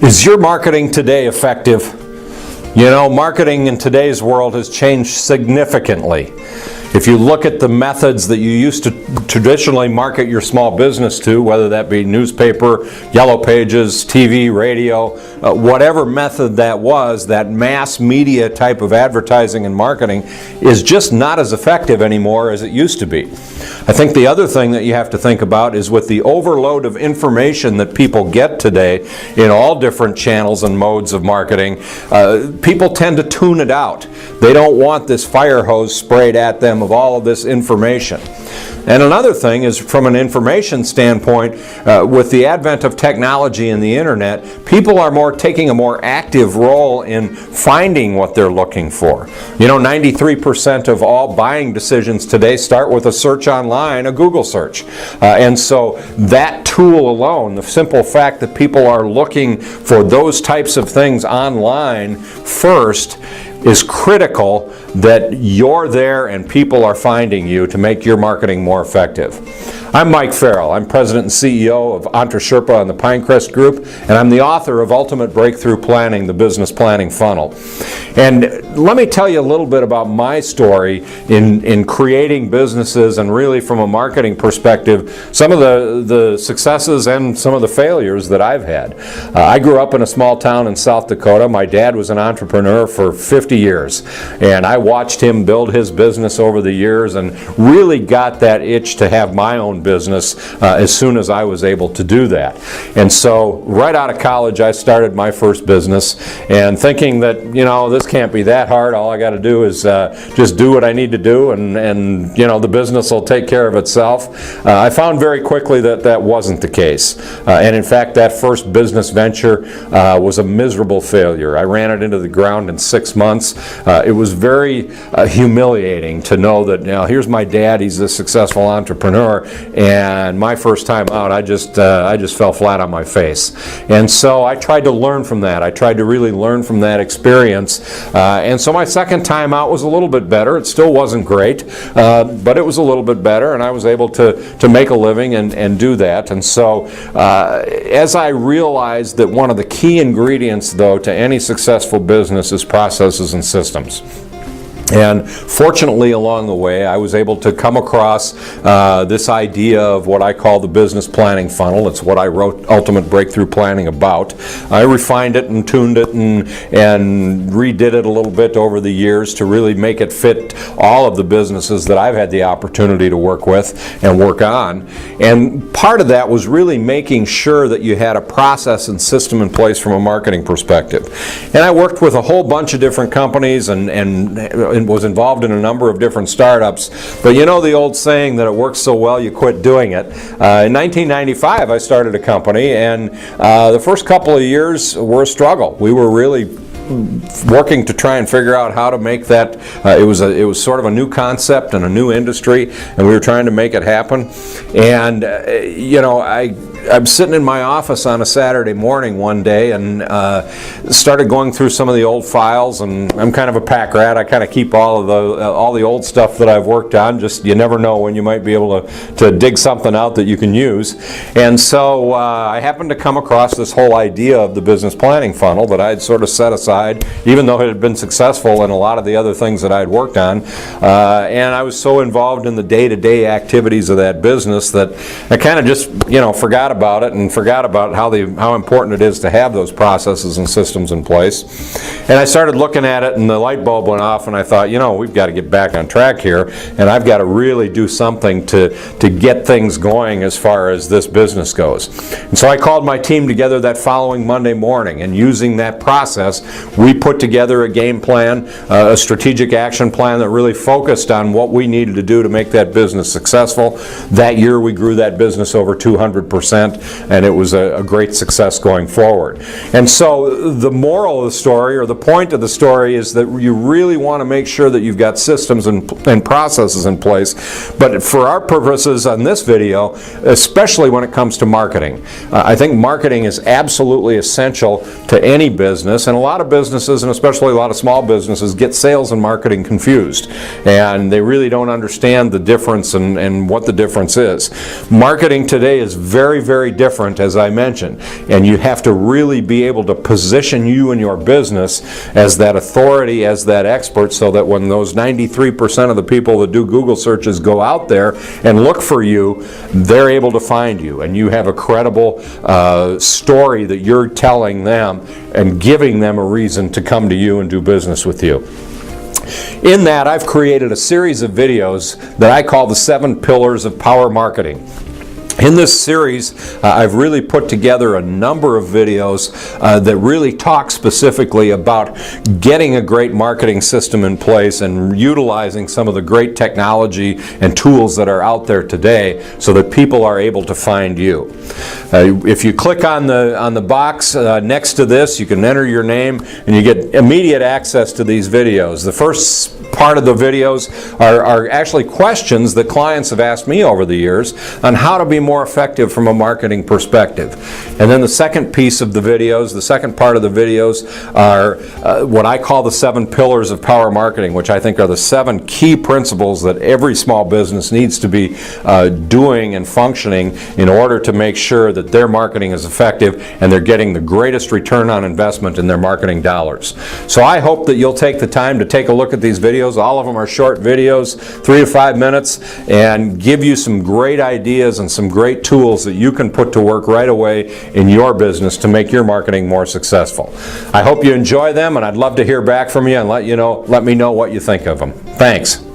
Is your marketing today effective? You know, marketing in today's world has changed significantly. If you look at the methods that you used to traditionally market your small business to, whether that be newspaper, yellow pages, TV, radio, whatever method that was, that mass media type of advertising and marketing is just not as effective anymore as it used to be. I think the other thing that you have to think about is with the overload of information that people get today in all different channels and modes of marketing, people tend to tune it out. They don't want this fire hose sprayed at them of all of this information. And another thing is, from an information standpoint, with the advent of technology and the internet, people are taking a more active role in finding what they're looking for. You know, 93% of all buying decisions today start with a search online, a Google search. And so that tool alone, the simple fact that people are looking for those types of things online first, is critical that you're there and people are finding you to make your marketing more effective. I'm Mike Farrell. I'm President and CEO of EntreSherpa and the Pinecrest Group, and I'm the author of Ultimate Breakthrough Planning, the Business Planning Funnel. And let me tell you a little bit about my story in creating businesses, and really from a marketing perspective, some of the successes and some of the failures that I've had. I grew up in a small town in South Dakota. My dad was an entrepreneur for 50 years, and I watched him build his business over the years and really got that itch to have my own business as soon as I was able to do that. And so right out of college I started my first business, and thinking that, you know, this can't be that hard. All I got to do is just do what I need to do, and you know, the business will take care of itself. I found very quickly that that wasn't the case, and in fact that first business venture was a miserable failure. I ran it into the ground in 6 months. It was very humiliating to know that, you know, here's my dad, he's a successful entrepreneur, and my first time out I just fell flat on my face. And so I tried to learn from that. I tried to really learn from that experience, and so my second time out was a little bit better. It still wasn't great, but it was a little bit better, and I was able to make a living and do that. And so as I realized that one of the key ingredients, though, to any successful business is processes and systems. And fortunately along the way I was able to come across this idea of what I call the business planning funnel. It's what I wrote Ultimate Breakthrough Planning about. I refined it and tuned it and redid it a little bit over the years to really make it fit all of the businesses that I've had the opportunity to work with and work on. And part of that was really making sure that you had a process and system in place from a marketing perspective. And I worked with a whole bunch of different companies and was involved in a number of different startups. But you know the old saying that it works so well you quit doing it. In 1995 I started a company, and the first couple of years were a struggle. We were really working to try and figure out how to make that. It was sort of a new concept and a new industry, and we were trying to make it happen. And you know, I'm sitting in my office on a Saturday morning one day and started going through some of the old files, and I'm kind of a pack rat. I kind of keep all the old stuff that I've worked on. Just, you never know when you might be able to dig something out that you can use. And so I happened to come across this whole idea of the business planning funnel that I had sort of set aside, even though it had been successful in a lot of the other things that I had worked on. And I was so involved in the day-to-day activities of that business that I kind of just, you know, forgot about it and forgot about how important it is to have those processes and systems in place. And I started looking at it, and the light bulb went off, and I thought, you know, we've got to get back on track here, and I've got to really do something to get things going as far as this business goes. And so I called my team together that following Monday morning, and using that process, we put together a game plan, a strategic action plan that really focused on what we needed to do to make that business successful. That year we grew that business over 200%, and it was a great success going forward. And so the moral of the story, or the point of the story, is that you really want to make sure that you've got systems and processes in place. But for our purposes on this video, especially when it comes to marketing, I think marketing is absolutely essential to any business, and a lot of businesses, and especially a lot of small businesses, get sales and marketing confused, and they really don't understand the difference and what the difference is. Marketing today is very, very different, as I mentioned. And you have to really be able to position you and your business as that authority, as that expert, so that when those 93% of the people that do Google searches go out there and look for you, they're able to find you. And you have a credible story that you're telling them and giving them a reason to come to you and do business with you. In that, I've created a series of videos that I call the 7 Pillars of Power Marketing. In this series, I've really put together a number of videos that really talk specifically about getting a great marketing system in place and utilizing some of the great technology and tools that are out there today so that people are able to find you. If you click on the box next to this, you can enter your name and you get immediate access to these videos. The first part of the videos are actually questions that clients have asked me over the years on how to be more effective from a marketing perspective. And then the second piece of the videos, the second part of the videos are what I call the 7 Pillars of Power Marketing, which I think are the 7 key principles that every small business needs to be doing and functioning in order to make sure that their marketing is effective and they're getting the greatest return on investment in their marketing dollars. So I hope that you'll take the time to take a look at these videos. All of them are short videos, 3 to 5 minutes, and give you some great ideas and some great tools that you can put to work right away in your business to make your marketing more successful. I hope you enjoy them, and I'd love to hear back from you and let me know what you think of them. Thanks.